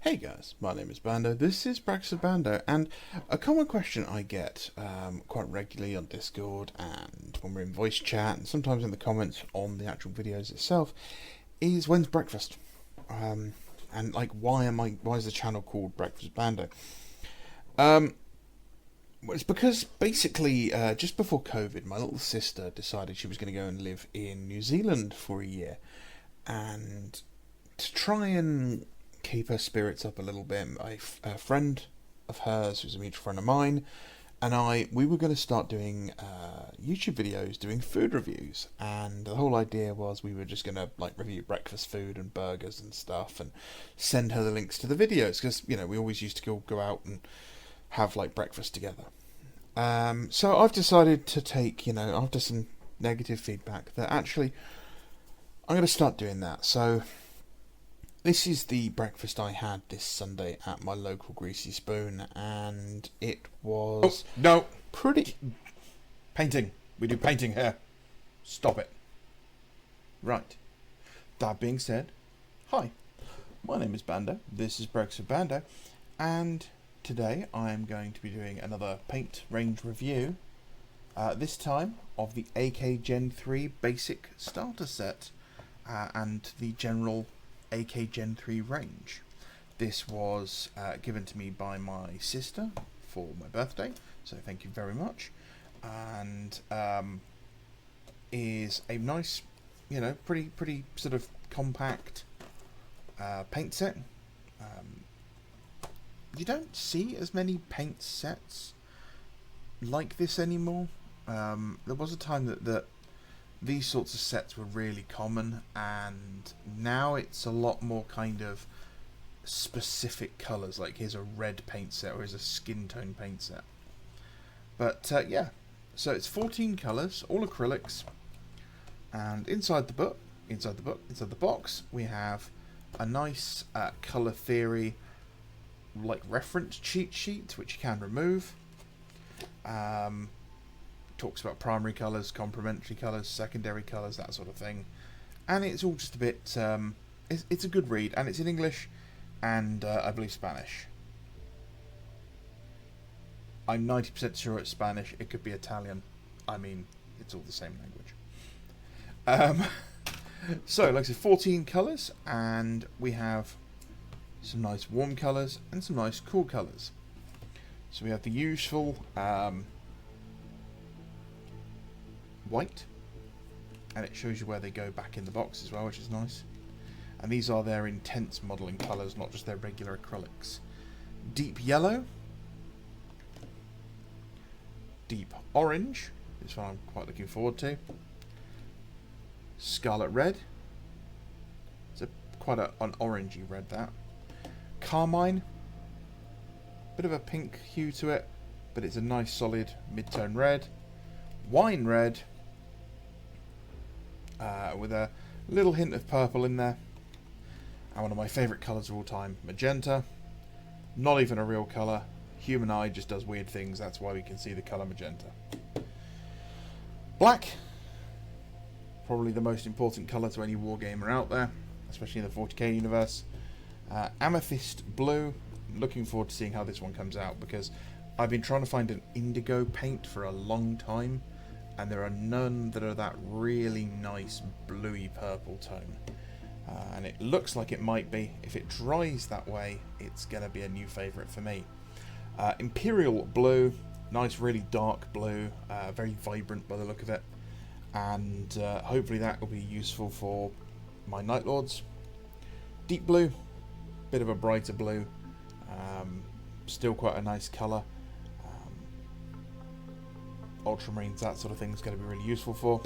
Hey guys, my name is Bando, this is Brax of Bando, and a common question I get quite regularly on Discord and when we're in voice chat and sometimes in the comments on the actual videos itself is when's breakfast? And like why is the channel called Breakfast Bando? Well, it's because basically just before COVID my little sister decided she was going to go and live in New Zealand for a year, and to try and keep her spirits up a little bit, a friend of hers, who's a mutual friend of mine, and we were going to start doing YouTube videos, doing food reviews, and the whole idea was we were just going to like review breakfast food and burgers and stuff, and send her the links to the videos because we always used to go out and have like breakfast together. So I've decided to take after some negative feedback that actually I'm going to start doing that. So this is the breakfast I had this Sunday at my local Greasy Spoon, and it was No, pretty... painting. We do painting here. Stop it. Right. That being said, hi. My name is Bando. This is Breaks of Bando, and today I am going to be doing another paint range review. This time of the AK Gen 3 Basic Starter Set and the general AK Gen 3 range. This was given to me by my sister for my birthday, so thank you very much. And is a nice, pretty sort of compact paint set. You don't see as many paint sets like this anymore. There was a time that these sorts of sets were really common, and now it's a lot more kind of specific colours, like here's a red paint set or here's a skin tone paint set. But yeah, so it's 14 colours, all acrylics, and inside the box we have a nice colour theory like reference cheat sheet which you can remove. Talks about primary colours, complementary colours, secondary colours, that sort of thing, and it's all just a bit it's a good read, and it's in English and I believe Spanish. I'm 90% sure it's Spanish. It could be Italian. I mean, it's all the same language. So like I said, 14 colours, and we have some nice warm colours and some nice cool colours. So we have the usual white, and it shows you where they go back in the box as well, which is nice. And these are their intense modelling colours, not just their regular acrylics. Deep yellow, deep orange, this one I'm quite looking forward to. Scarlet red, it's quite an orangey red, that. Carmine, bit of a pink hue to it, but it's a nice solid mid-tone red. Wine red, with a little hint of purple in there. And one of my favourite colours of all time, magenta. Not even a real colour. Human eye just does weird things, that's why we can see the colour magenta. Black, probably the most important colour to any wargamer out there, especially in the 40k universe. Amethyst blue, looking forward to seeing how this one comes out, because I've been trying to find an indigo paint for a long time, and there are none that are that really nice bluey purple tone. And it looks like it might be. If it dries that way, it's going to be a new favourite for me. Imperial blue, nice really dark blue, very vibrant by the look of it, and hopefully that will be useful for my Night Lords. Deep blue, bit of a brighter blue, still quite a nice colour. Ultramarines, that sort of thing is going to be really useful for.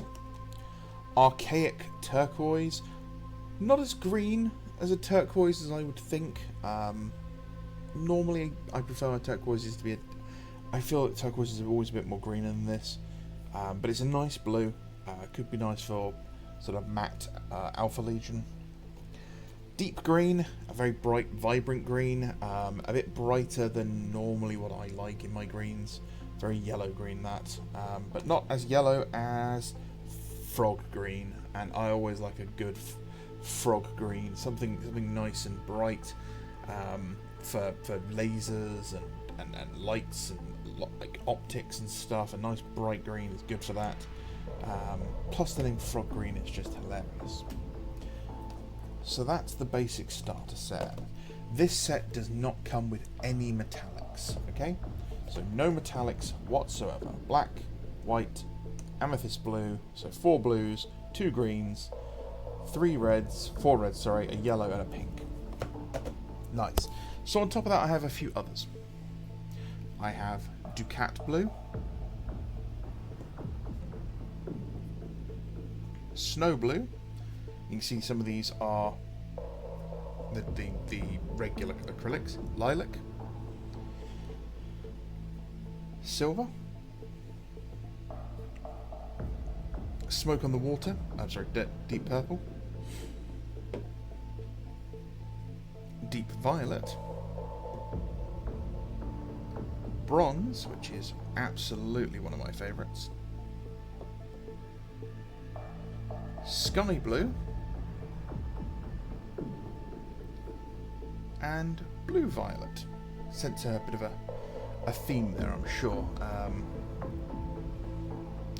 Archaic turquoise, not as green as a turquoise as I would think. Normally I prefer my turquoises to be I feel that turquoises are always a bit more greener than this, but it's a nice blue. Could be nice for sort of matte Alpha Legion. Deep green, a very bright vibrant green, a bit brighter than normally what I like in my greens. Very yellow green, that, but not as yellow as frog green, and I always like a good frog green, something nice and bright, for lasers and lights and like optics and stuff. A nice bright green is good for that. Plus the name Frog Green is just hilarious. So that's the basic starter set. This set does not come with any metallics, okay? So no metallics whatsoever. Black, white, amethyst blue, so 4 blues, 2 greens, 4 reds, sorry, a yellow and a pink. Nice. So on top of that I have a few others. I have Ducat blue, Snow blue. You can see some of these are the regular acrylics. Lilac, Silver, Smoke on the Water, I'm sorry, Deep Purple, Deep Violet, Bronze, which is absolutely one of my favourites, Sky Blue, and Blue Violet. Sense a bit of a theme there, I'm sure.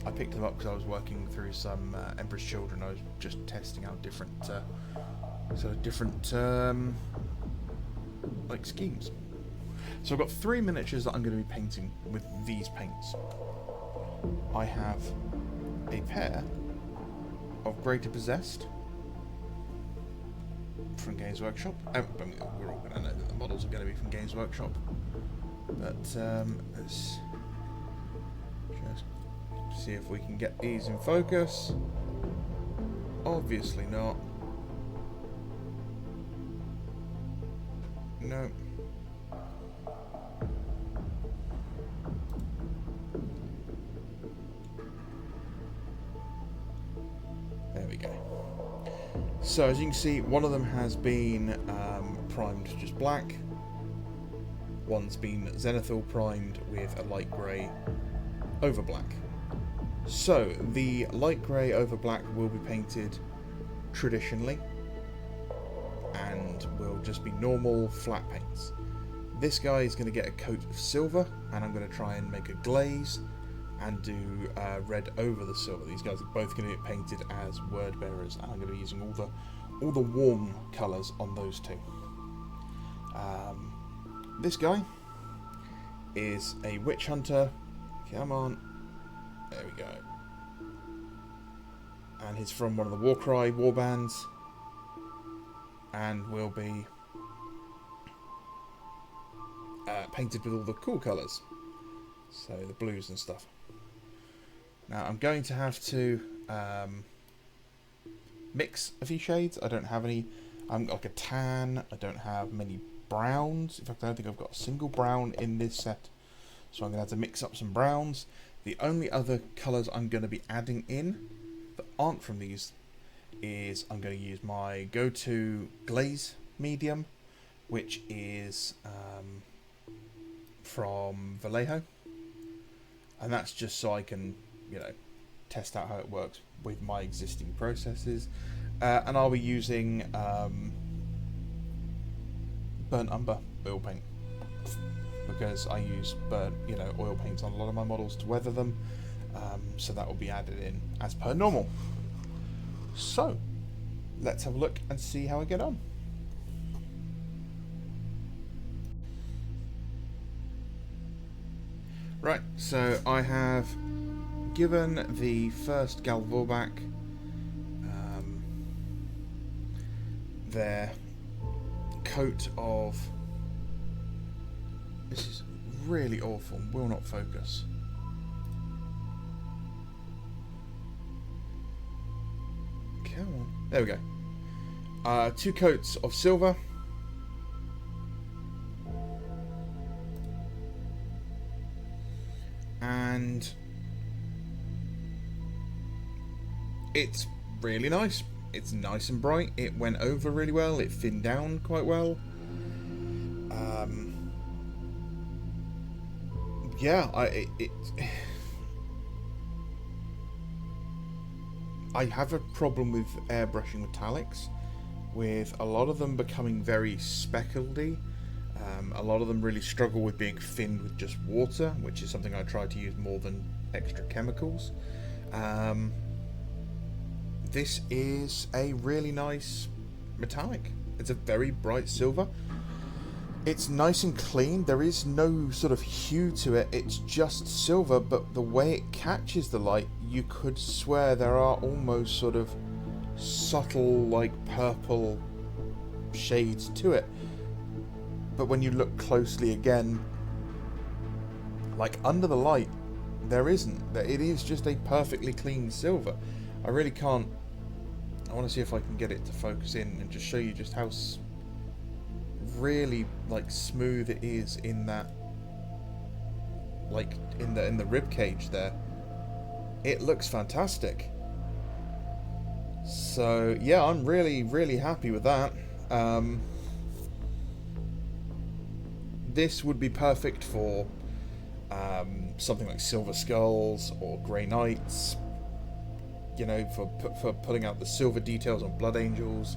I picked them up because I was working through some Emperor's Children. I was just testing out different like schemes. So I've got 3 miniatures that I'm going to be painting with these paints. I have a pair of Greater Possessed from Games Workshop. We're all going to know that the models are going to be from Games Workshop, but let's just see if we can get these in focus. Obviously not. No. There we go. So as you can see, one of them has been primed just black. One's been zenithal primed with a light grey over black. So the light grey over black will be painted traditionally and will just be normal flat paints. This guy is going to get a coat of silver, and I'm going to try and make a glaze and do red over the silver. These guys are both going to get painted as word bearers, and I'm going to be using all the warm colours on those two. This guy is a witch hunter. Come on, there we go. And he's from one of the Warcry war bands, and will be painted with all the cool colours, so the blues and stuff. Now I'm going to have to mix a few shades. I don't have any. I'm like a tan. I don't have many browns. In fact, I don't think I've got a single brown in this set, so I'm going to have to mix up some browns. The only other colours I'm going to be adding in that aren't from these is I'm going to use my go-to glaze medium, which is from Vallejo, and that's just so I can, you know, test out how it works with my existing processes. And I'll be using burnt umber oil paint, because I use oil paints on a lot of my models to weather them, so that will be added in as per normal. So let's have a look and see how I get on. Right, so I have given the first Galvorback their coat of... This is really awful, will not focus. Come on. There we go. 2 coats of silver. And it's really nice. It's nice and bright. It went over really well. It thinned down quite well. Yeah, I have a problem with airbrushing metallics, with a lot of them becoming very speckledy. A lot of them really struggle with being thinned with just water, which is something I try to use more than extra chemicals. This is a really nice metallic. It's a very bright silver. It's nice and clean. There is no sort of hue to it. It's just silver, but the way it catches the light, you could swear there are almost sort of subtle, like, purple shades to it. But when you look closely again, like under the light, there isn't. It is just a perfectly clean silver. I really can't. I want to see if I can get it to focus in and just show you just how really like smooth it is in that, like in the rib cage there. It looks fantastic. So yeah, I'm really happy with that. This would be perfect for something like Silver Skulls or Grey Knights, you know, for pulling out the silver details on Blood Angels,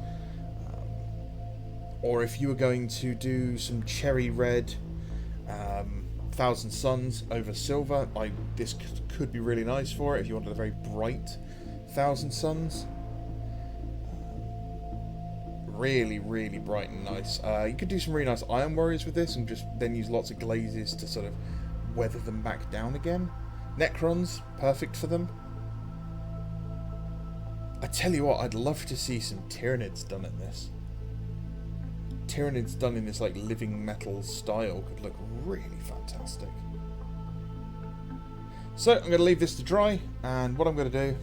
or if you were going to do some cherry red Thousand Suns over silver, this could be really nice for it if you wanted a very bright Thousand Suns. Really bright and nice. You could do some really nice Iron Warriors with this and just then use lots of glazes to sort of weather them back down again. Necrons, perfect for them. I tell you what, I'd love to see some Tyranids done in this. Tyranids done in this like living metal style could look really fantastic. So I'm going to leave this to dry, and what I'm going to do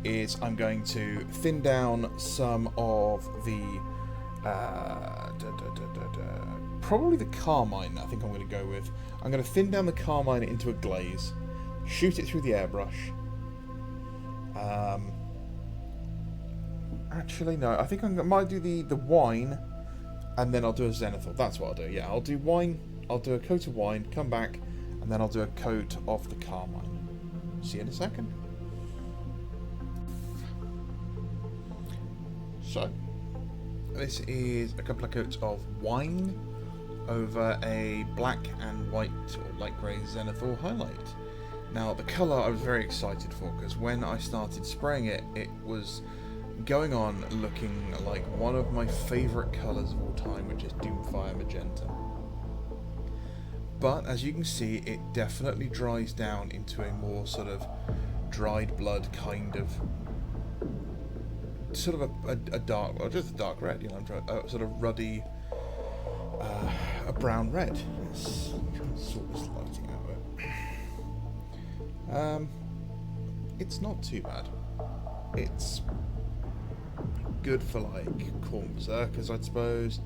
is I'm going to thin down some of the probably the carmine. I think I'm going to go with. I'm going to thin down the carmine into a glaze, shoot it through the airbrush. Actually, no. I think I might do the wine, and then I'll do a zenithal. That's what I'll do. Yeah, I'll do wine. I'll do a coat of wine. Come back, and then I'll do a coat of the carmine. See you in a second. So, this is a couple of coats of wine over a black and white or light grey zenithal highlight. Now, the colour I was very excited for, because when I started spraying it, it was going on looking like one of my favourite colours of all time, which is Doomfire Magenta. But, as you can see, it definitely dries down into a more sort of dried blood kind of sort of a dark, or just a dark red, you know, a sort of ruddy, a brown red. Let's sort this lighting out a bit. It's not too bad. It's good for like Khorne Berserkers, I suppose,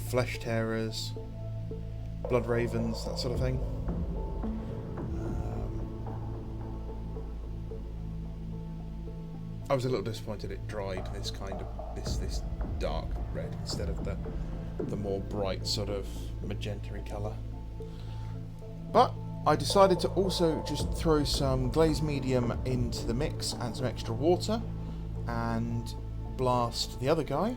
Flesh Tearers, Blood Ravens, that sort of thing. I was a little disappointed it dried this kind of this dark red instead of the more bright sort of magenta-y colour. But I decided to also just throw some glaze medium into the mix and some extra water and blast the other guy.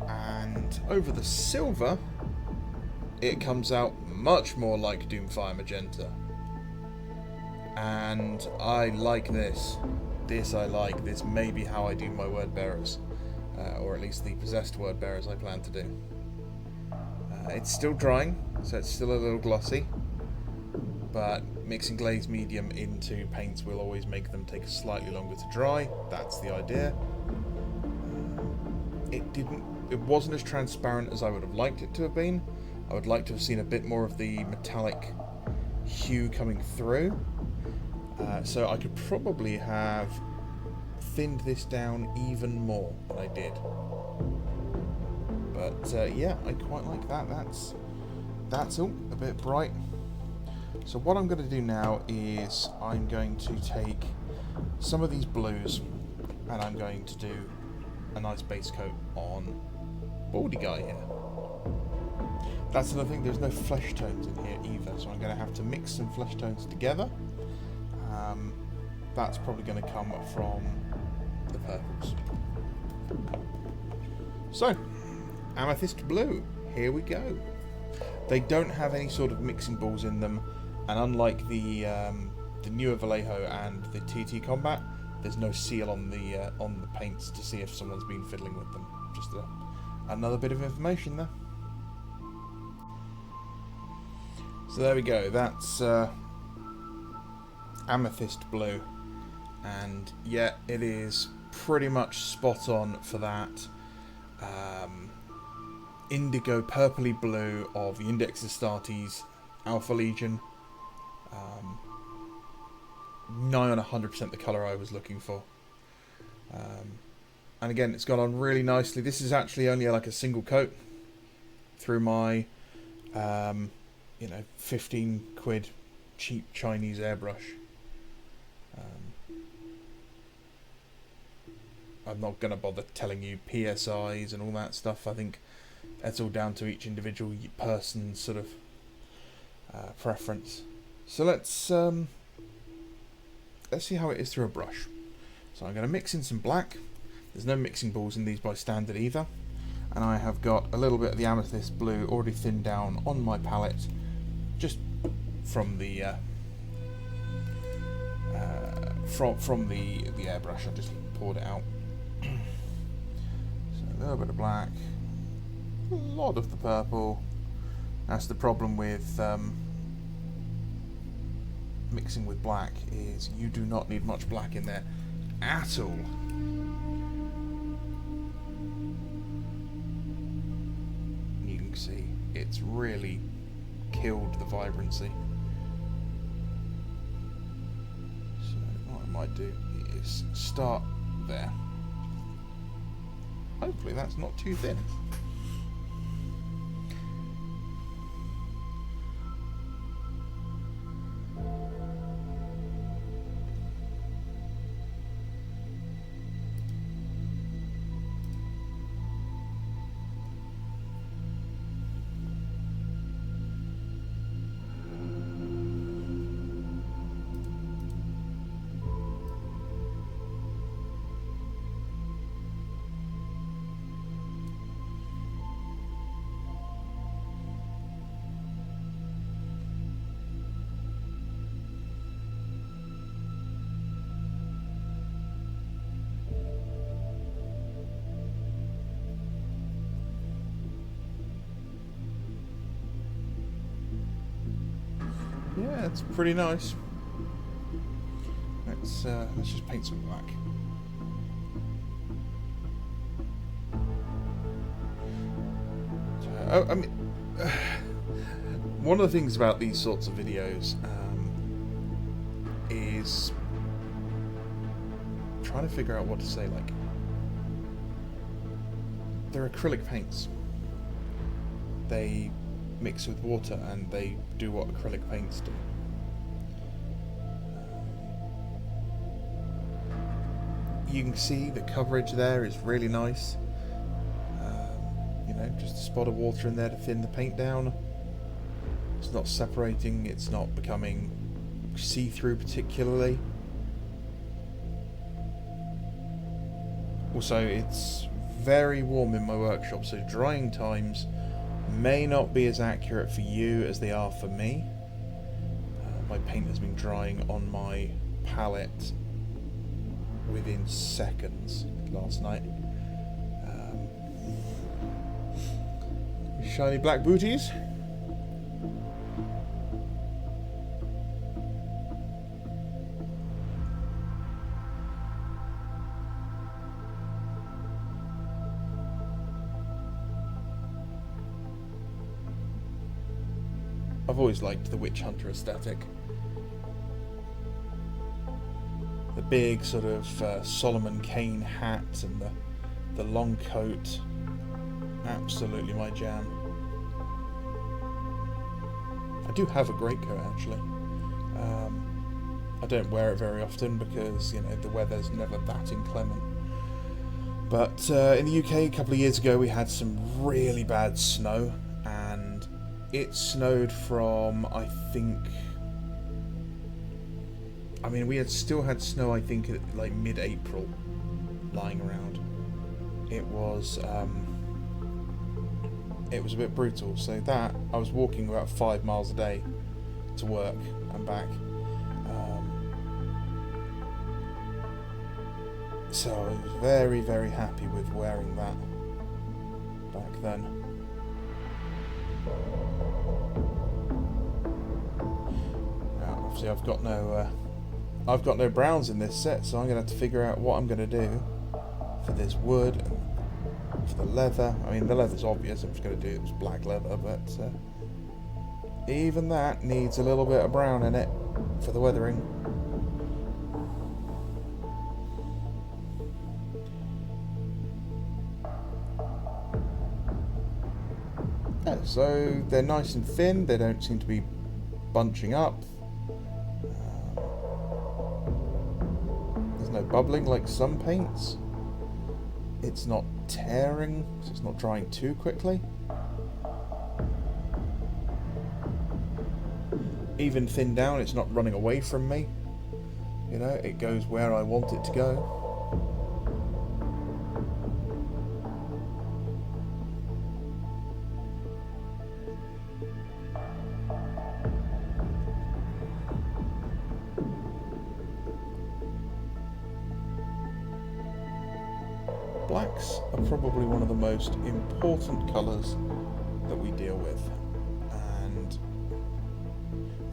And over the silver, it comes out much more like Doomfire Magenta. And I like this. This I like. This may be how I do my word bearers, or at least the possessed word bearers I plan to do. It's still drying, so it's still a little glossy, but mixing glaze medium into paints will always make them take slightly longer to dry. That's the idea. It wasn't as transparent as I would have liked it to have been. I would like to have seen a bit more of the metallic hue coming through. So I could probably have thinned this down even more than I did. But yeah, I quite like that. That's all a bit bright. So what I'm going to do now is I'm going to take some of these blues and I'm going to do a nice base coat on Baldy Guy here. That's another thing, there's no flesh tones in here either, so I'm going to have to mix some flesh tones together. That's probably going to come from the purples. So, Amethyst Blue, here we go. They don't have any sort of mixing balls in them, and unlike the newer Vallejo and the TT Combat, there's no seal on the paints to see if someone's been fiddling with them. Just another bit of information there. So there we go. That's Amethyst Blue, and yeah, it is pretty much spot on for that. Indigo purpley blue of the Index Astartes Alpha Legion. Nigh on 100% the colour I was looking for. And again, it's gone on really nicely. This is actually only like a single coat through my 15 quid cheap Chinese airbrush. I'm not going to bother telling you PSIs and all that stuff. I think that's all down to each individual person's sort of preference. So let's see how it is through a brush. So I'm going to mix in some black. There's no mixing balls in these by standard either. And I have got a little bit of the Amethyst Blue already thinned down on my palette, just from the the airbrush. I just poured it out. So a little bit of black, a lot of the purple. That's the problem with mixing with black, is you do not need much black in there at all. You can see it's really killed the vibrancy. So what I might do is start there. Hopefully that's not too thin. Yeah, it's pretty nice. Let's just paint some black. So, I mean, one of the things about these sorts of videos is trying to figure out what to say. Like, they're acrylic paints. They mix with water and they do what acrylic paints do. You can see the coverage there is really nice. Just a spot of water in there to thin the paint down. It's not separating, it's not becoming see-through particularly. Also, it's very warm in my workshop, so drying times may not be as accurate for you as they are for me. My paint has been drying on my palette within seconds last night. Shiny black booties. I've always liked the witch hunter aesthetic. The big sort of Solomon Kane hat and the long coat, absolutely my jam. I do have a greatcoat actually. I don't wear it very often because the weather's never that inclement. But in the UK a couple of years ago we had some really bad snow, and it snowed from we had still had snow like mid-April lying around. it was a bit brutal. So that I was walking about 5 miles a day to work and back. So I was very, very happy with wearing that back then. Now, obviously, I've got no browns in this set, so I'm going to have to figure out what I'm going to do for this wood and for the leather. I mean, the leather's obvious. I'm just going to do it black leather, but even that needs a little bit of brown in it for the weathering. Yeah, so they're nice and thin. They don't seem to be bunching up. There's no bubbling like some paints. It's not tearing, so it's not drying too quickly. Even thinned down, it's not running away from me. You know, it goes where I want it to go. Blacks are probably one of the most important colours that we deal with, and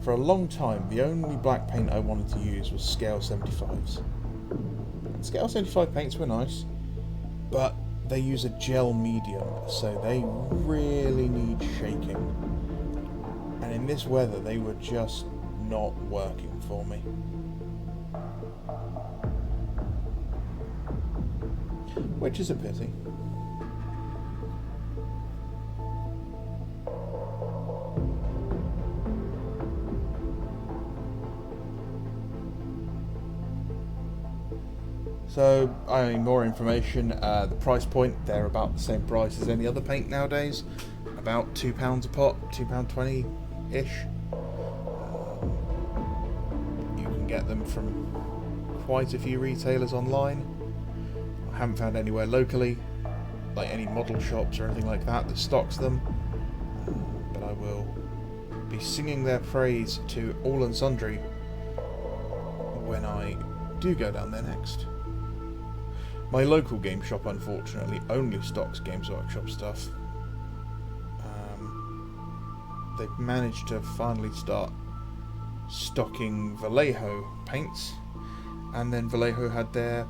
for a long time the only black paint I wanted to use was scale 75s. And scale 75 paints were nice, but they use a gel medium, so they really need shaking, and in this weather they were just not working for me. Which is a pity. So, I mean, more information. The price point, they're about the same price as any other paint nowadays. About £2 a pot, £2.20-ish. You can get them from quite a few retailers online. I haven't found anywhere locally, like any model shops or anything like that stocks them, but I will be singing their praise to all and sundry when I do go down there next. My local game shop, unfortunately, only stocks Games Workshop stuff. They've managed to finally start stocking Vallejo paints, and then Vallejo had their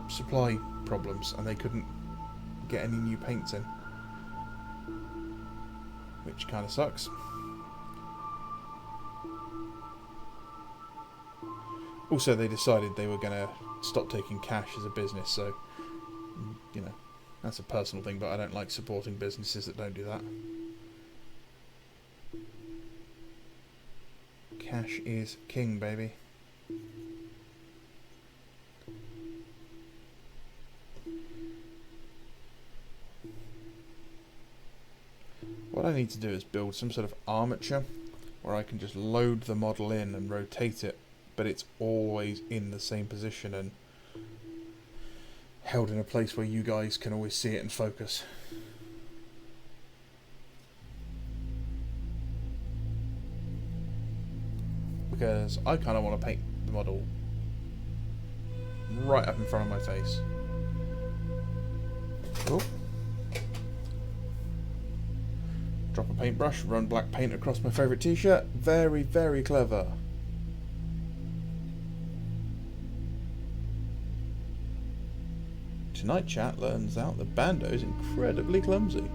supply problems and they couldn't get any new paints in, which kind of sucks. Also, they decided they were going to stop taking cash as a business, so, you know, that's a personal thing, but I don't like supporting businesses that don't do that. Cash is king, baby. What I need to do is build some sort of armature where I can just load the model in and rotate it, but it's always in the same position and held in a place where you guys can always see it and focus. Because I kind of want to paint the model right up in front of my face. Oh. Drop a paintbrush, run black paint across my favourite t-shirt. Very, very clever. Tonight chat learns out that Bando is incredibly clumsy.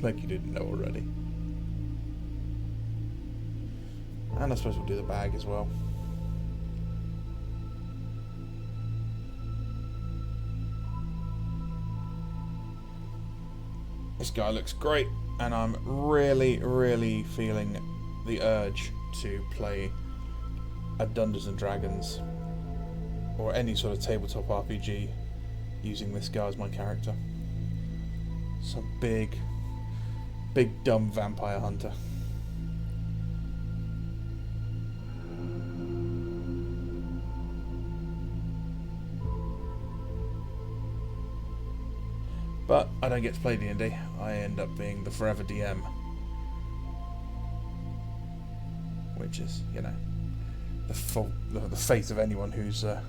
Like you didn't know already. And I suppose we'll do the bag as well. This guy looks great, and I'm really, really feeling the urge to play a Dungeons and Dragons or any sort of tabletop RPG using this guy as my character. Some big dumb vampire hunter. But I don't get to play D&D. I end up being the forever DM. Which is, you know, the fate of anyone who's a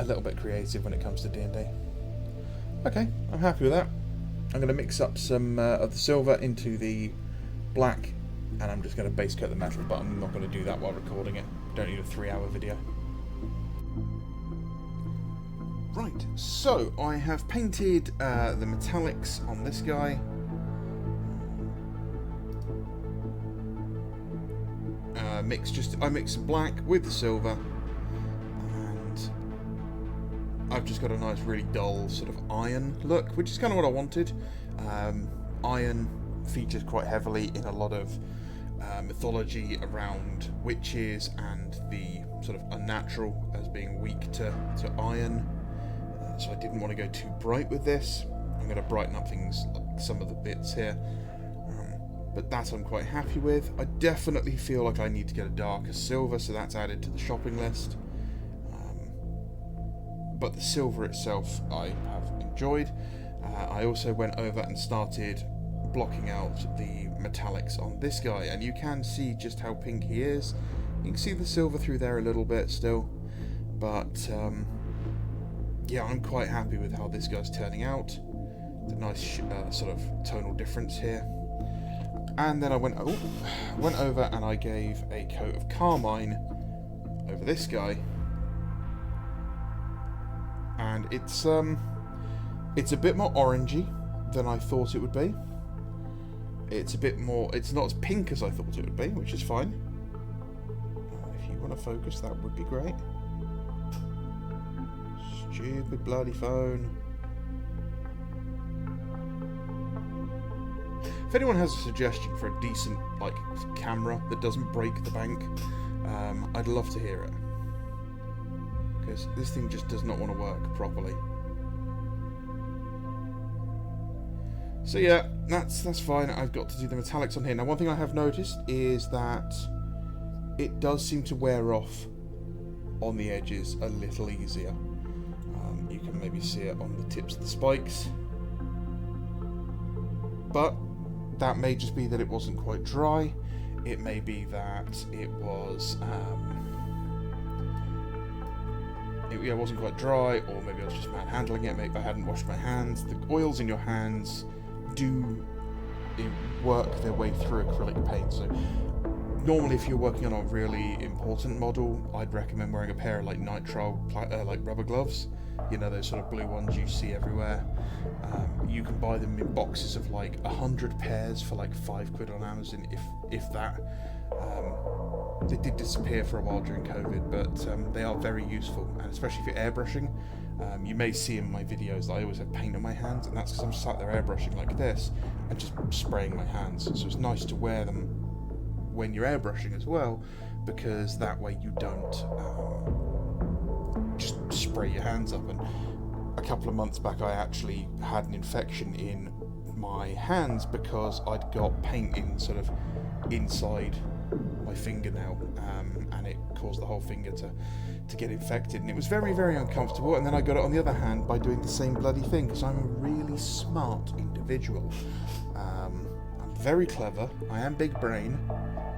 little bit creative when it comes to D&D. Okay, I'm happy with that. I'm going to mix up some of the silver into the black, and I'm just going to base coat the metal, but I'm not going to do that while recording it. Don't need a 3-hour video. Right, so I have painted the metallics on this guy. I mixed black with the silver, and I've just got a nice, really dull sort of iron look, which is kind of what I wanted. Iron features quite heavily in a lot of mythology around witches and the sort of unnatural as being weak to iron. So I didn't want to go too bright with this. I'm going to brighten up things, like some of the bits here. But that I'm quite happy with. I definitely feel like I need to get a darker silver, so that's added to the shopping list. But the silver itself I have enjoyed. I also went over and started blocking out the metallics on this guy, and you can see just how pink he is. You can see the silver through there a little bit still, but yeah, I'm quite happy with how this guy's turning out. The nice sort of tonal difference here. And then I went over and I gave a coat of carmine over this guy, and it's a bit more orangey than I thought it would be. It's a bit more. It's not as pink as I thought it would be, which is fine. If you want to focus, that would be great. Stupid bloody phone. If anyone has a suggestion for a decent camera that doesn't break the bank, I'd love to hear it, because this thing just does not want to work properly. So yeah, that's fine. I've got to do the metallics on here. Now, one thing I have noticed is that it does seem to wear off on the edges a little easier. You can maybe see it on the tips of the spikes, but that may just be that it wasn't quite dry. It may be that it was it wasn't quite dry, or maybe I was just manhandling it. Maybe I hadn't washed my hands. The oils in your hands do work their way through acrylic paint. So normally, if you're working on a really important model, I'd recommend wearing a pair of nitrile rubber gloves. You know, those sort of blue ones you see everywhere. You can buy them in boxes of 100 pairs for £5 on Amazon, if that. They did disappear for a while during COVID, but they are very useful, and especially if you're airbrushing. You may see in my videos that I always have paint on my hands, and that's because I'm sat there airbrushing like this and just spraying my hands. So it's nice to wear them when you're airbrushing as well, because that way you don't just spray your hands up. And a couple of months back, I actually had an infection in my hands because I'd got paint in sort of inside my fingernail, and it caused the whole finger to get infected, and it was very, very uncomfortable. And then I got it on the other hand by doing the same bloody thing, because I'm a really smart individual. I'm very clever. I am big brain.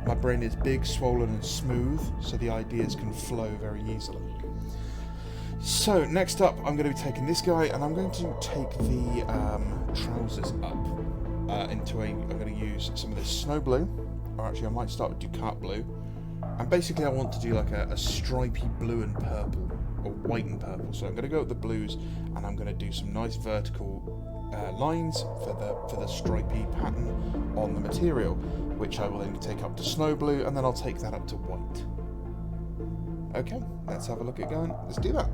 My brain is big, swollen and smooth, so the ideas can flow very easily. So next up, I'm going to be taking this guy, and I'm going to take the trousers up I'm going to use some of this snow blue, or actually I might start with Ducat blue, and basically I want to do a stripy blue and purple, or white and purple. So I'm going to go with the blues, and I'm going to do some nice vertical lines for the stripy pattern on the material, which I will then take up to snow blue, and then I'll take that up to white. Okay, let's have a look at going. Let's do that.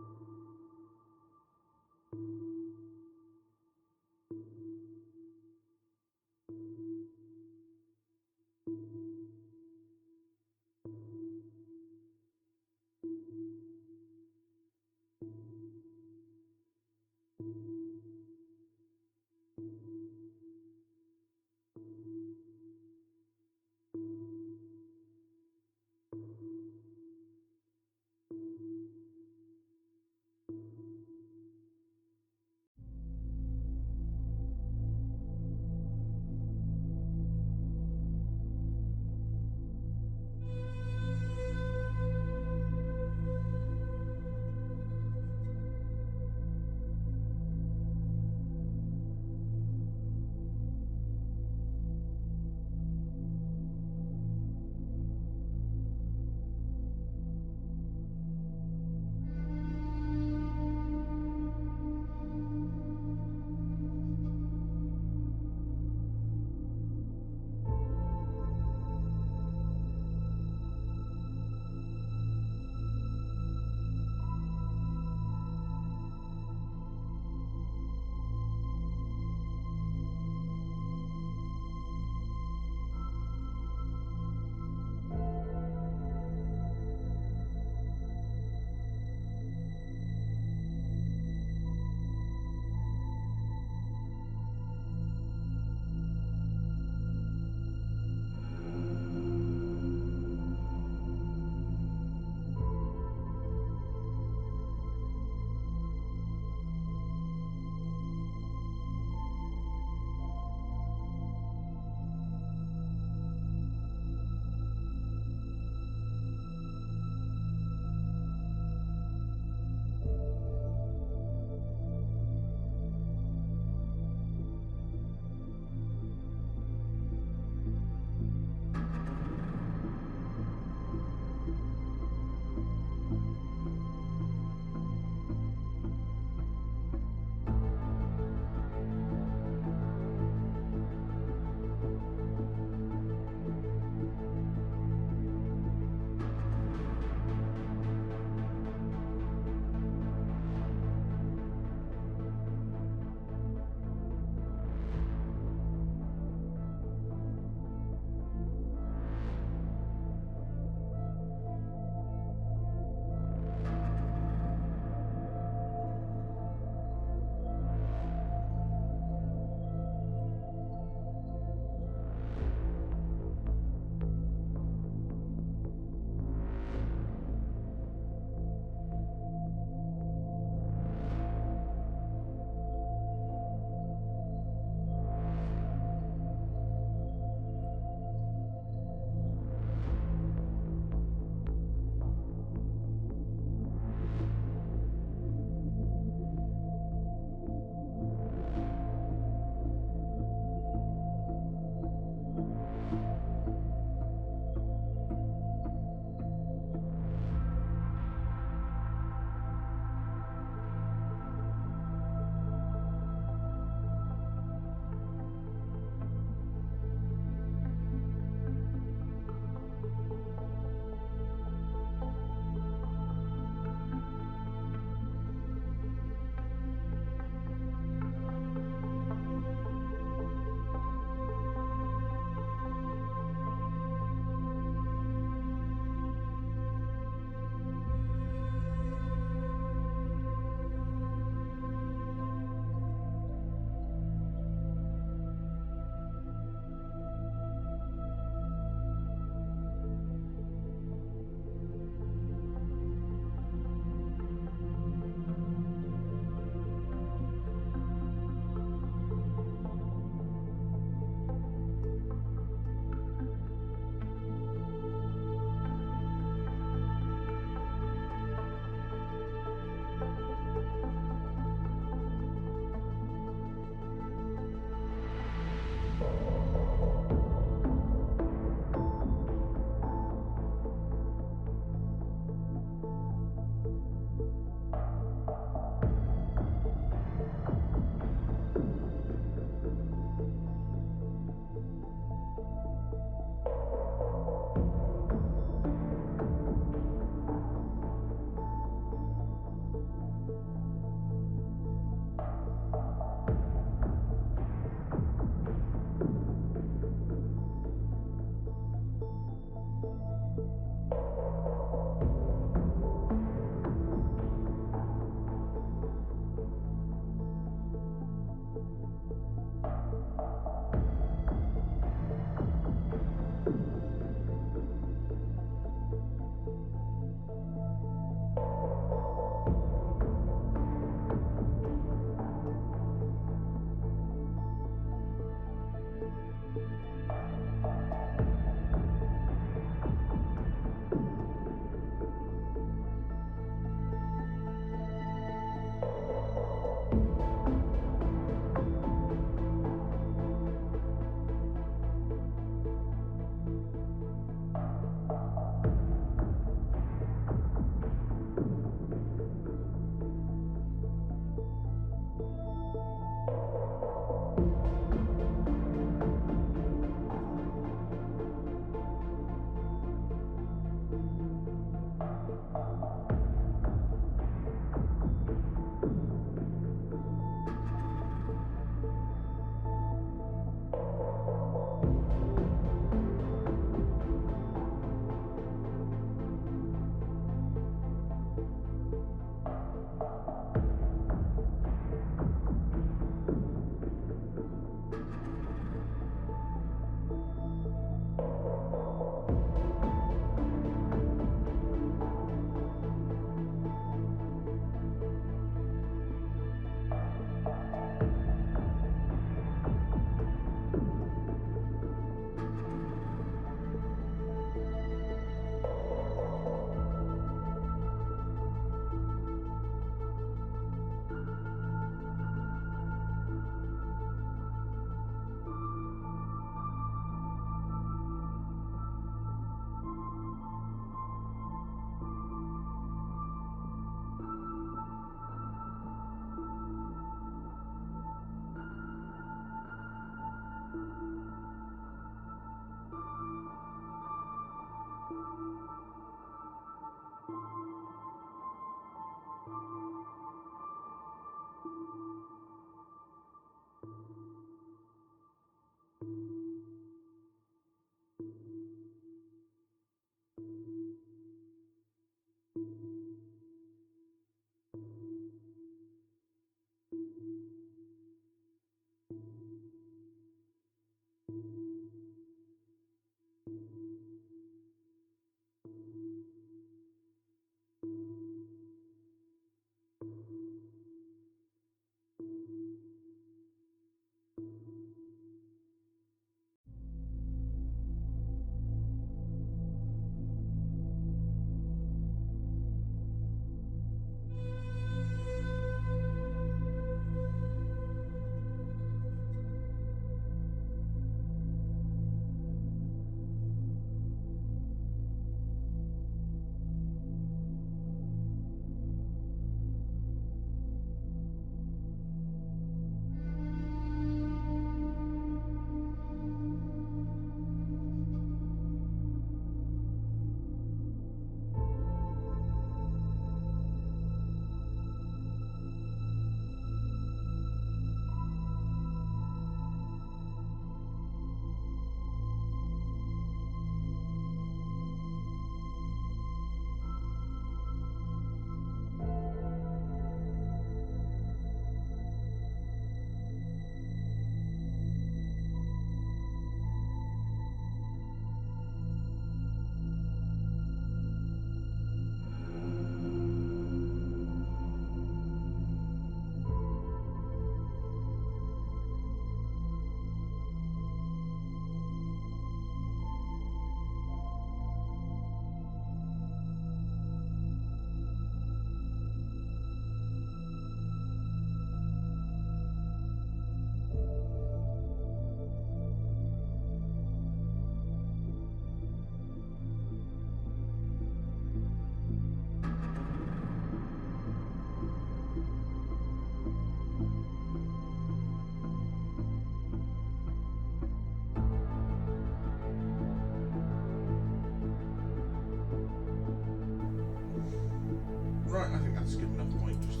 just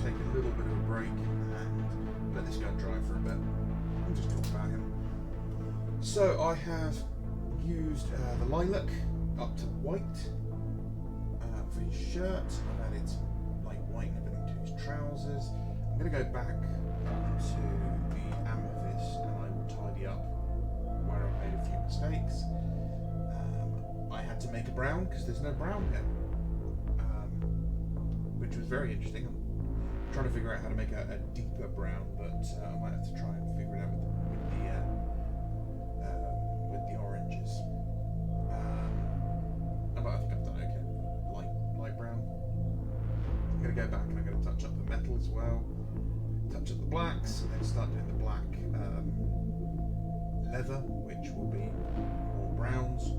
take a little bit of a break and let this guy dry for a bit. We'll just talk about him. So I have used the lilac up to white for his shirt. I've added light white and everything to his trousers. I'm going to go back to the amethyst and I will tidy up where I made a few mistakes. I had to make a brown because there's no brown here, which was very interesting. I'm trying to figure out how to make a deeper brown, but I might have to try and figure it out with the oranges. But I think I've done okay. Light brown. I'm going to go back and I'm going to touch up the metal as well. Touch up the blacks, and then start doing the black leather, which will be more browns.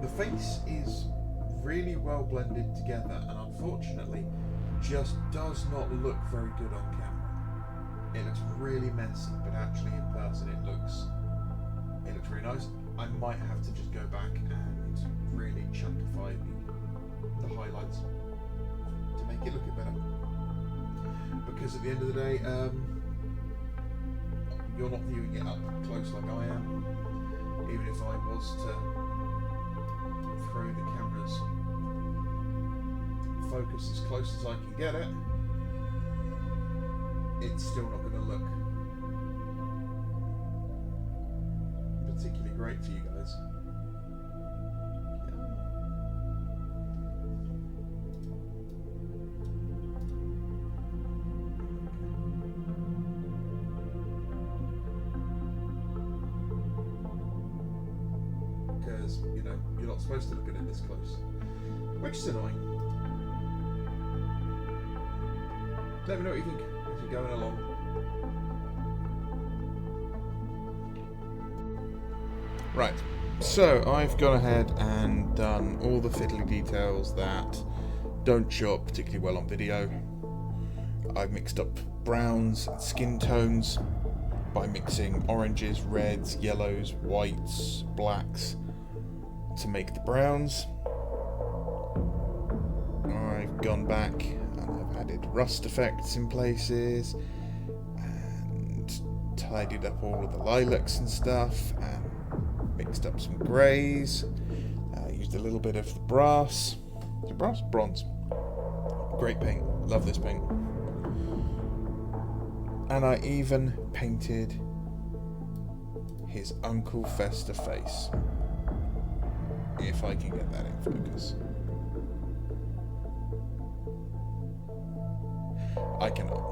The face is really well blended together, and unfortunately just does not look very good on camera. It looks really messy, but actually in person it looks really nice. I might have to just go back and really chuntify the highlights to make it look a bit better. Because at the end of the day, you're not viewing it up close like I am. Even if I was to throw the camera's focus as close as I can get it, it's still not going to look particularly great for you guys. Because, you know, you're not supposed to look at it this close, which is annoying. Let me know what you think as you're going along. Right, so I've gone ahead and done all the fiddly details that don't show up particularly well on video. I've mixed up browns and skin tones by mixing oranges, reds, yellows, whites, blacks to make the browns. I've gone back and I've added rust effects in places and tidied up all of the lilacs and stuff and mixed up some greys. Used a little bit of the brass. Is it brass? Bronze. Great paint. Love this paint. And I even painted his Uncle Fester face. If I can get that in focus. I cannot.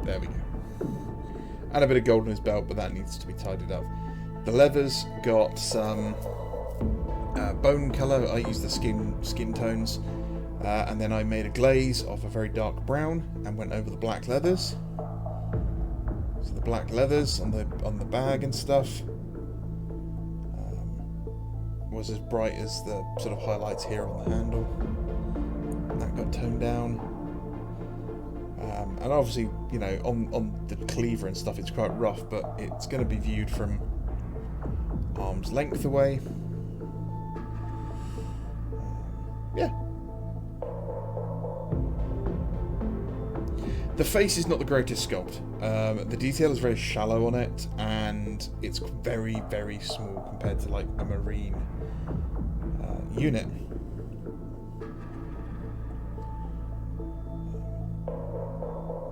There we go. And a bit of gold in his belt, but that needs to be tidied up. The leather's got some bone colour. I used the skin tones. And then I made a glaze of a very dark brown and went over the black leathers. So the black leathers on the bag and stuff was as bright as the sort of highlights here on the handle. And that got toned down. And obviously, you know, on the cleaver and stuff, it's quite rough, but it's going to be viewed from arm's length away. Yeah. The face is not the greatest sculpt. The detail is very shallow on it, and it's very, very small compared to like a marine unit.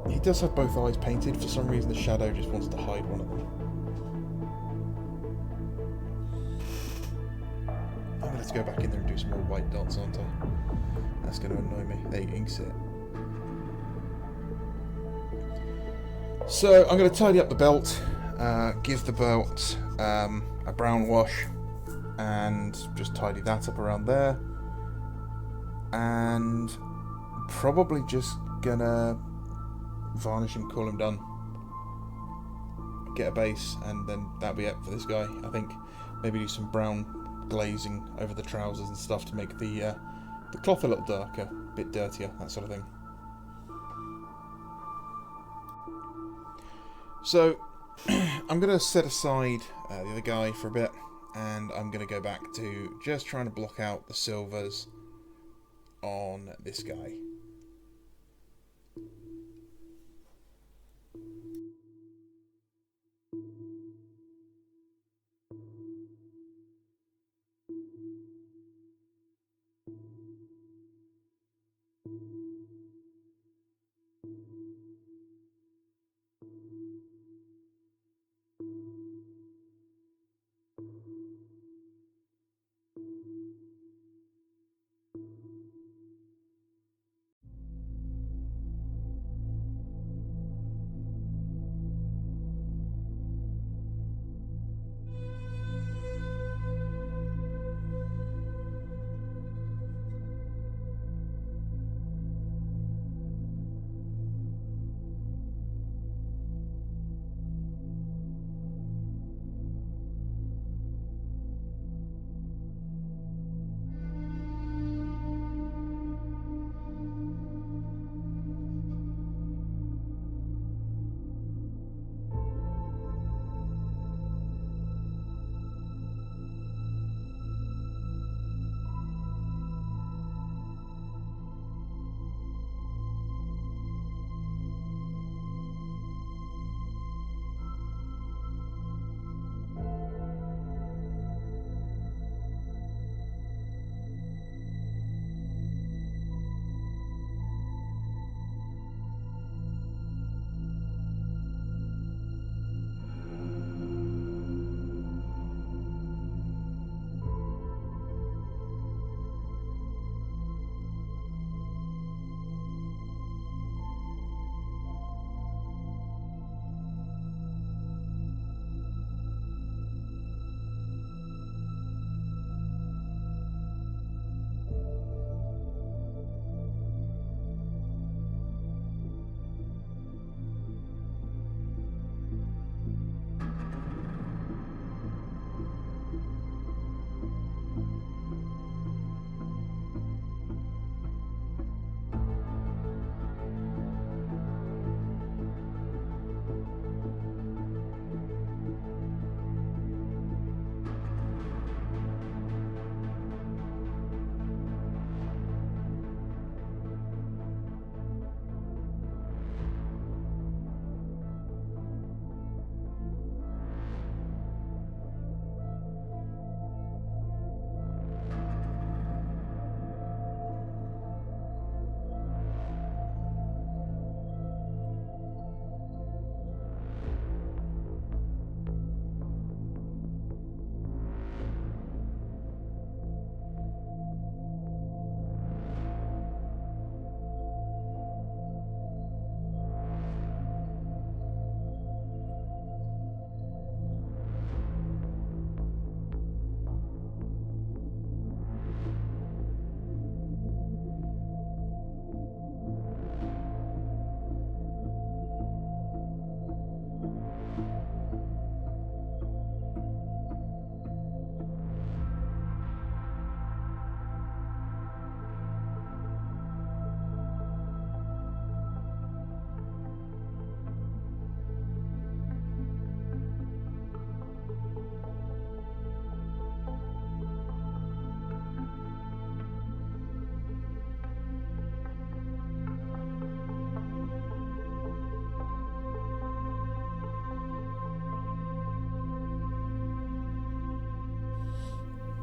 He does have both eyes painted. For some reason, the shadow just wants to hide one of them. I'm going to have to go back in there and do some more white dots, aren't I? That's going to annoy me. There you ink it. So I'm going to tidy up the belt, give the belt a brown wash, and just tidy that up around there. And probably just gonna varnish and call him done. Get a base, and then that'll be it for this guy. I think maybe do some brown glazing over the trousers and stuff to make the cloth a little darker, a bit dirtier, that sort of thing. So I'm going to set aside the other guy for a bit, and I'm going to go back to just trying to block out the silvers on this guy.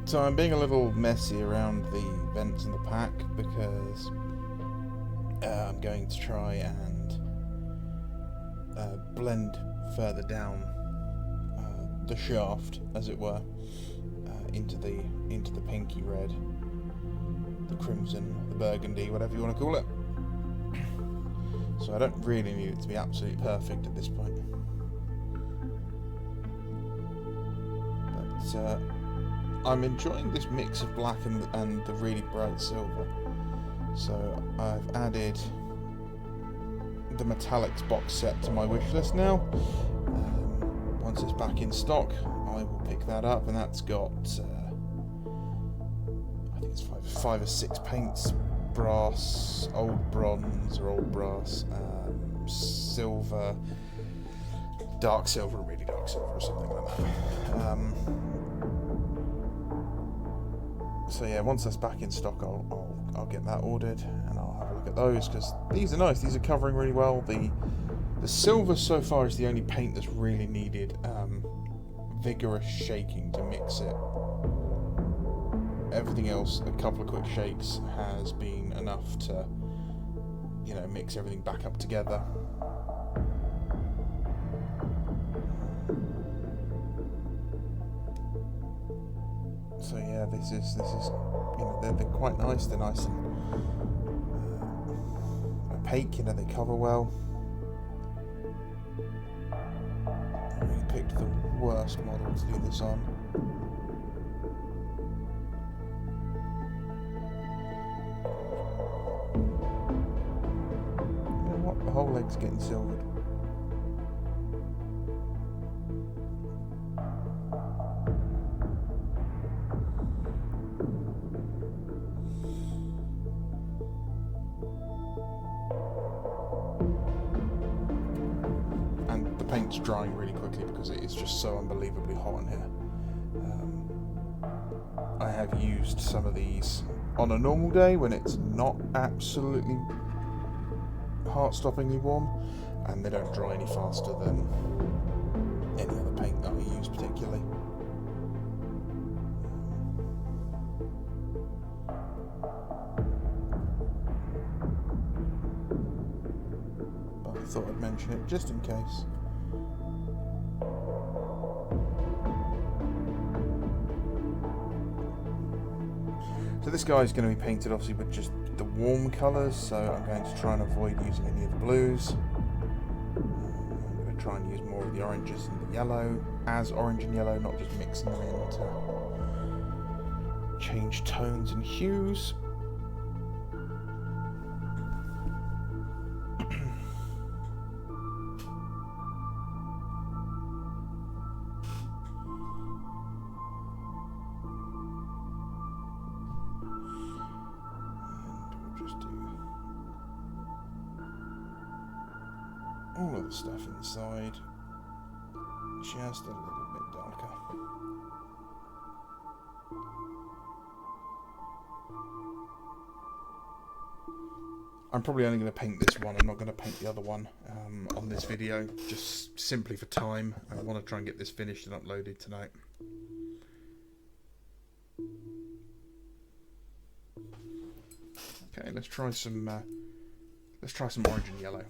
So I'm being a little messy around the vents in the pack because I'm going to try and blend further down the shaft, as it were, into the pinky red, the crimson, the burgundy, whatever you want to call it. So I don't really need it to be absolutely perfect at this point. But I'm enjoying this mix of black and the really bright silver. So I've added the metallics box set to my wish list now. Once it's back in stock, I will pick that up, and that's got I think it's five or six paints: brass, old bronze or old brass, silver, dark silver, really dark silver, or something like that. So yeah, once that's back in stock, I'll get that ordered and I'll have a look at those, because these are nice. These are covering really well. The silver so far is the only paint that's really needed vigorous shaking to mix it. Everything else, a couple of quick shakes has been enough to, you know, mix everything back up together. So yeah, this is you know, they're quite nice. They're nice and opaque. You know, they cover well. I really picked the worst model to do this on. You know what? The whole leg's getting silvered. And the paint's drying really quickly because it is just so unbelievably hot in here. I have used some of these on a normal day when it's not absolutely heart-stoppingly warm, and they don't dry any faster than any other paint that I use particularly. But I thought I'd mention it just in case. So this guy is going to be painted obviously with just the warm colours, so I'm going to try and avoid using any of the blues. I'm going to try and use more of the oranges and the yellow as orange and yellow, not just mixing them in to change tones and hues. All of the stuff inside just a little bit darker. I'm probably only going to paint this one. I'm not going to paint the other one on this video, just simply for time. I want to try and get this finished and uploaded tonight. Okay, let's try some orange and yellow.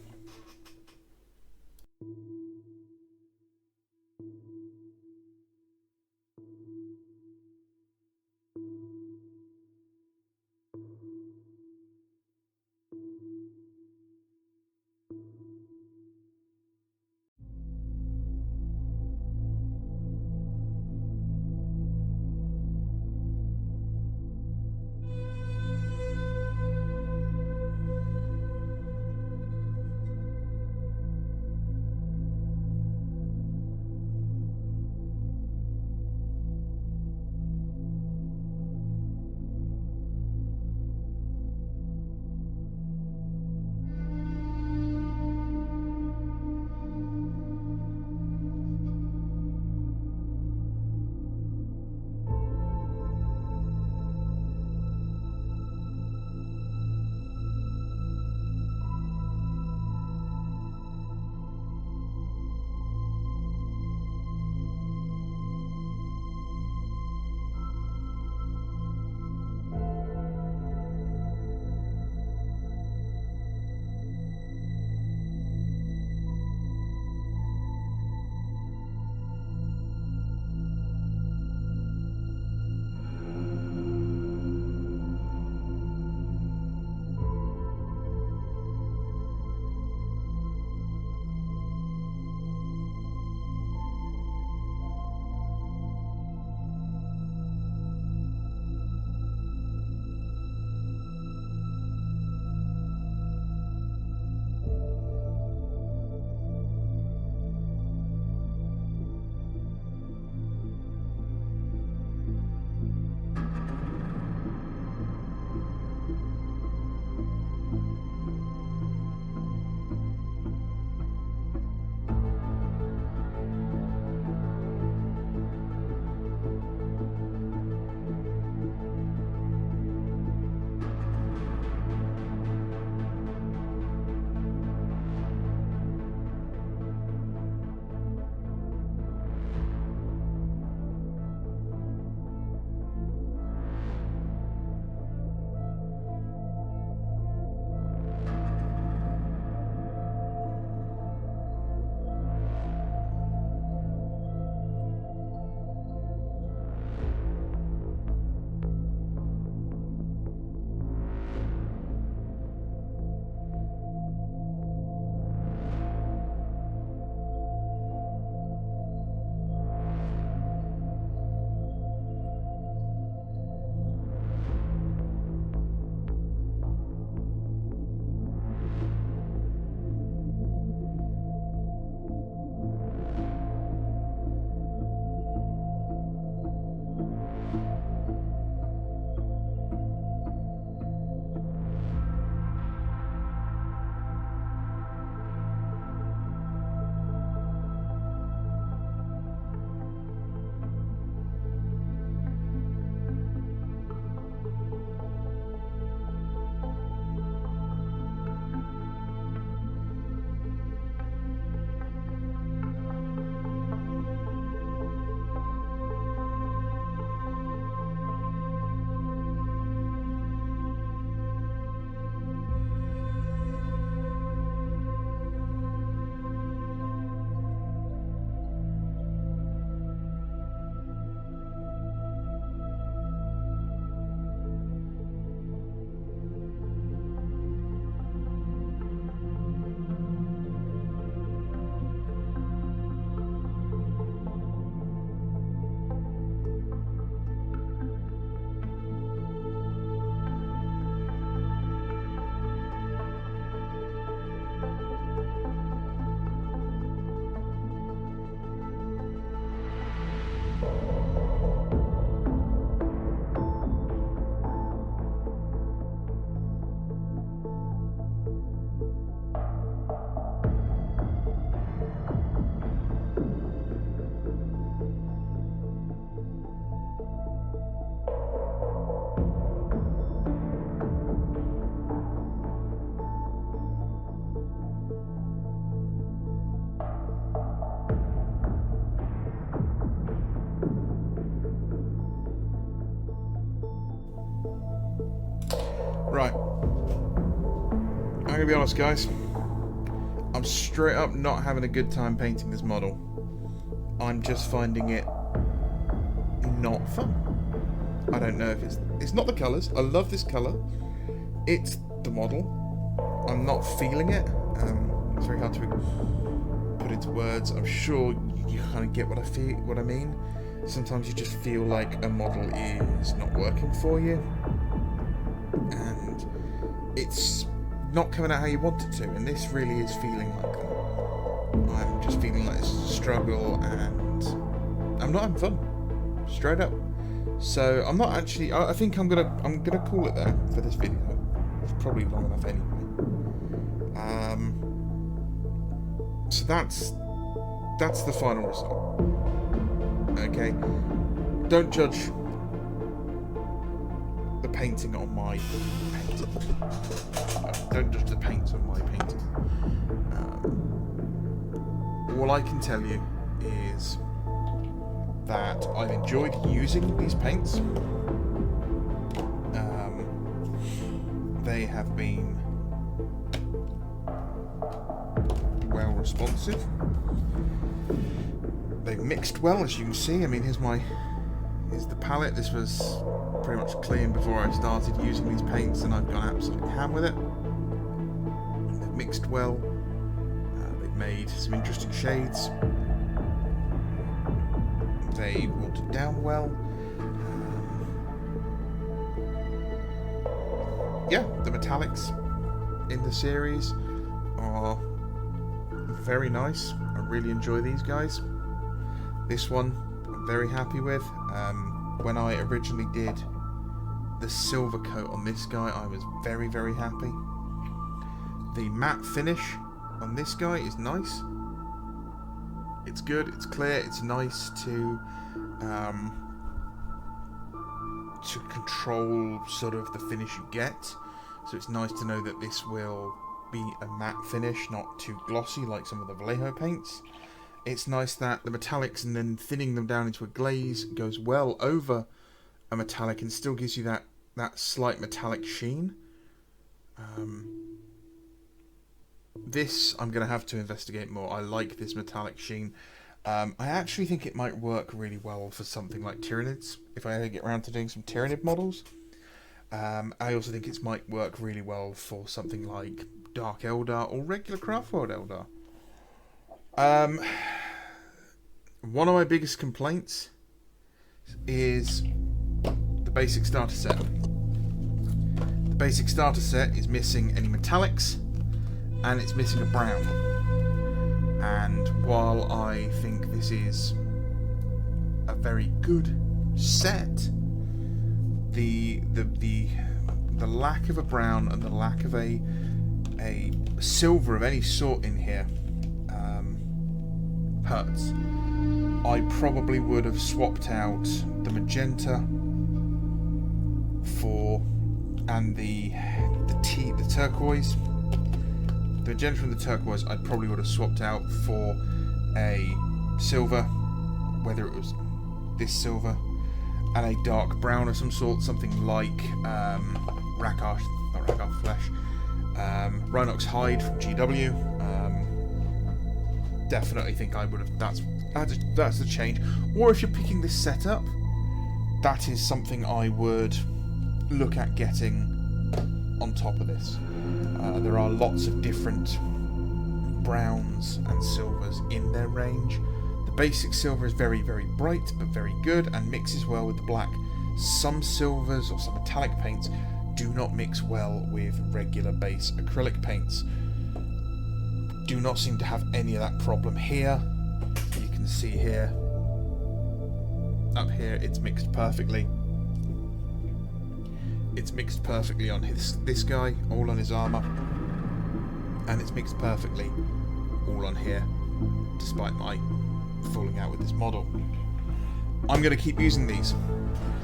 Right. I'm going to be honest, guys. I'm straight up not having a good time painting this model. I'm just finding it not fun. I don't know if it's not the colours. I love this colour. It's the model. I'm not feeling it. It's very hard to put into words. I'm sure you kind of get what I mean. Sometimes you just feel like a model is not working for you, and it's not coming out how you want it to. And this really is feeling like that. I'm just feeling like it's a struggle, and I'm not having fun, straight up. So I'm not actually. I think I'm gonna call it there for this video. It's probably long enough anyway. So that's the final result. Okay, don't judge the painting on my painting. Don't judge the paints on my painting. All I can tell you is that I've enjoyed using these paints. They have been well responsive. They've mixed well, as you can see. I mean, here's the palette. This was pretty much clean before I started using these paints, and I've gone absolutely ham with it. They've mixed well. They've made some interesting shades. They watered down well. Yeah, the metallics in the series are very nice. I really enjoy these guys. This one I'm very happy with. When I originally did the silver coat on this guy, I was very, very happy. The matte finish on this guy is nice. It's good, it's clear, it's nice to control sort of the finish you get. So it's nice to know that this will be a matte finish, not too glossy like some of the Vallejo paints. It's nice that the metallics and then thinning them down into a glaze goes well over a metallic and still gives you that slight metallic sheen. This I'm going to have to investigate more. I like this metallic sheen. I actually think it might work really well for something like Tyranids, if I ever get around to doing some Tyranid models. I also think it might work really well for something like Dark Eldar or regular Craftworld Eldar. One of my biggest complaints is the basic starter set. The basic starter set is missing any metallics, and it's missing a brown. And while I think this is a very good set, the lack of a brown and the lack of a silver of any sort in here hurts. I probably would have swapped out the magenta and the turquoise. The magenta and the turquoise I probably would have swapped out for a silver, whether it was this silver, and a dark brown of some sort, something like Rakarth Flesh, Rhinox Hide from GW. Definitely think I would have. That's the change. Or if you're picking this setup, that is something I would look at getting on top of this. There are lots of different browns and silvers in their range. The basic silver is very, very bright but very good and mixes well with the black. Some silvers or some metallic paints do not mix well with regular base acrylic paints. Do not seem to have any of that problem here. You can see here Up here, it's mixed perfectly. It's mixed perfectly on this guy, all on his armour. And it's mixed perfectly all on here, despite my falling out with this model. I'm going to keep using these.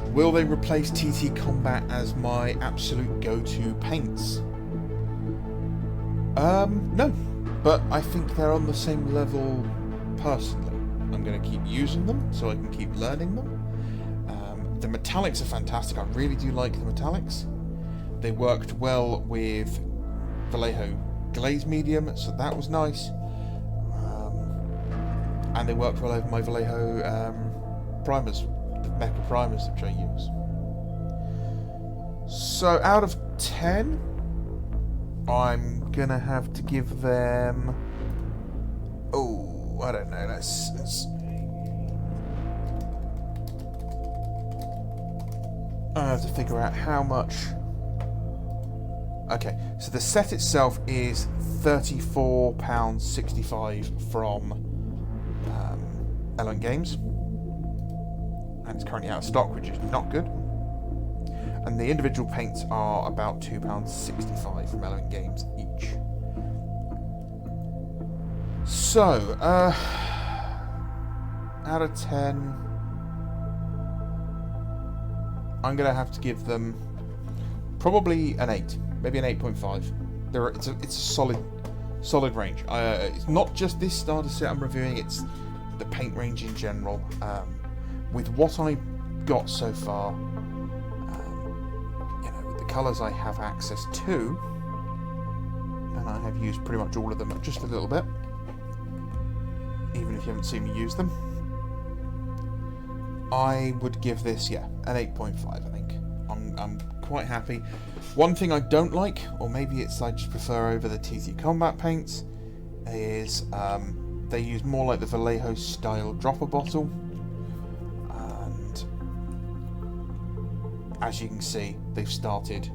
Will they replace TT Combat as my absolute go-to paints? No. But I think they're on the same level personally. I'm going to keep using them so I can keep learning them. The metallics are fantastic. I really do like the metallics. They worked well with Vallejo Glaze Medium, so that was nice. And they worked well over my Vallejo primers, the Mecha primers which I use. So out of 10, I'm gonna have to give them... Oh, I don't know. Let's I have to figure out how much. Okay, so the set itself is £34.65 from Element Games, and it's currently out of stock, which is not good. And the individual paints are about £2.65 from Element Games each. So, out of 10, I'm going to have to give them probably an 8, maybe an 8.5. It's a solid range. It's not just this starter set I'm reviewing, it's the paint range in general. With what I got so far, with the colours I have access to, and I have used pretty much all of them just a little bit, even if you haven't seen me use them, I would give this, an 8.5, I think. I'm quite happy. One thing I don't like, or maybe it's I just prefer over the TT Combat paints, is they use more like the Vallejo style dropper bottle. And as you can see, they've started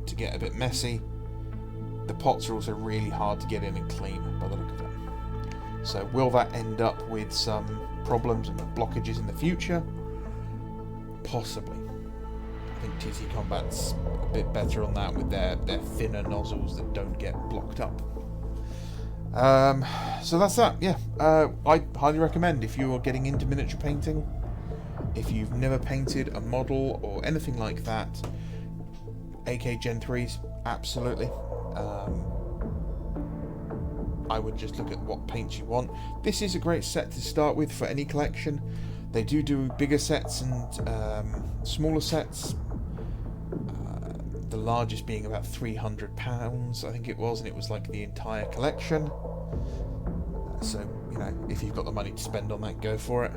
to get a bit messy. The pots are also really hard to get in and clean by the look of it. So will that end up with some problems and blockages in the future? Possibly. I think TT Combat's a bit better on that with their thinner nozzles that don't get blocked up. So that's that. I highly recommend if you are getting into miniature painting, if you've never painted a model or anything like that, AK Gen 3s, absolutely. I would just look at what paints you want. This is a great set to start with for any collection. They do bigger sets and smaller sets. The largest being about £300, I think it was, and it was like the entire collection. So, if you've got the money to spend on that, go for it.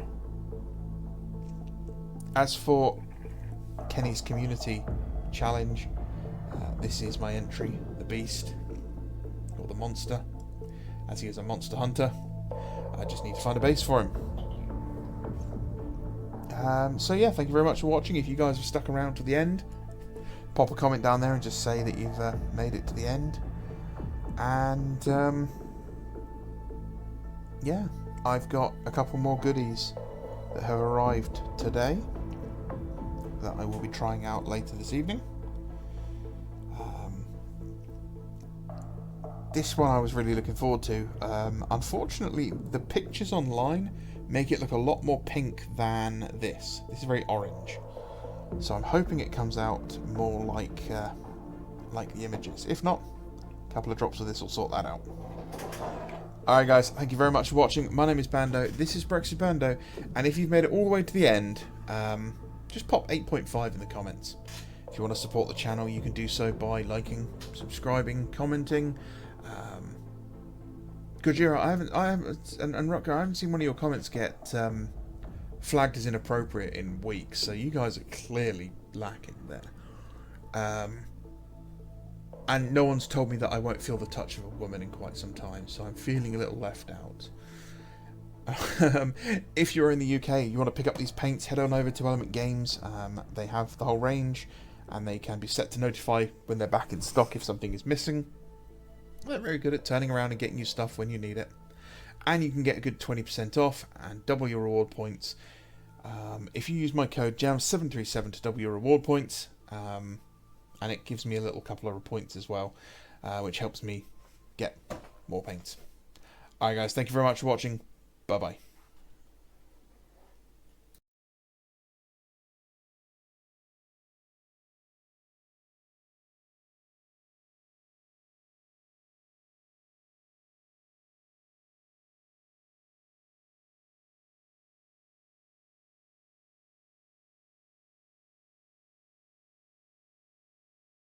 As for Kenny's Community Challenge, this is my entry, the Beast, or the Monster, as he is a monster hunter. I just need to find a base for him. So yeah, thank you very much for watching. If you guys have stuck around to the end, pop a comment down there and just say that you've made it to the end. And yeah, I've got a couple more goodies that have arrived today that I will be trying out later this evening. This one I was really looking forward to. Unfortunately, the pictures online make it look a lot more pink than this. This is very orange. So I'm hoping it comes out more like the images. If not, a couple of drops of this will sort that out. Alright guys, thank you very much for watching. My name is Bando, this is Brexit Bando, and if you've made it all the way to the end, just pop 8.5 in the comments. If you want to support the channel, you can do so by liking, subscribing, commenting. Gojira, I haven't, and Rutger, I haven't seen one of your comments get flagged as inappropriate in weeks, so you guys are clearly lacking there. And no one's told me that I won't feel the touch of a woman in quite some time, so I'm feeling a little left out. If you're in the UK, you want to pick up these paints, head on over to Element Games. They have the whole range, and they can be set to notify when they're back in stock if something is missing. They're very good at turning around and getting you stuff when you need it. And you can get a good 20% off and double your reward points If you use my code JAM737 to double your reward points, and it gives me a little couple of points as well, which helps me get more paints. Alright guys, thank you very much for watching. Bye bye.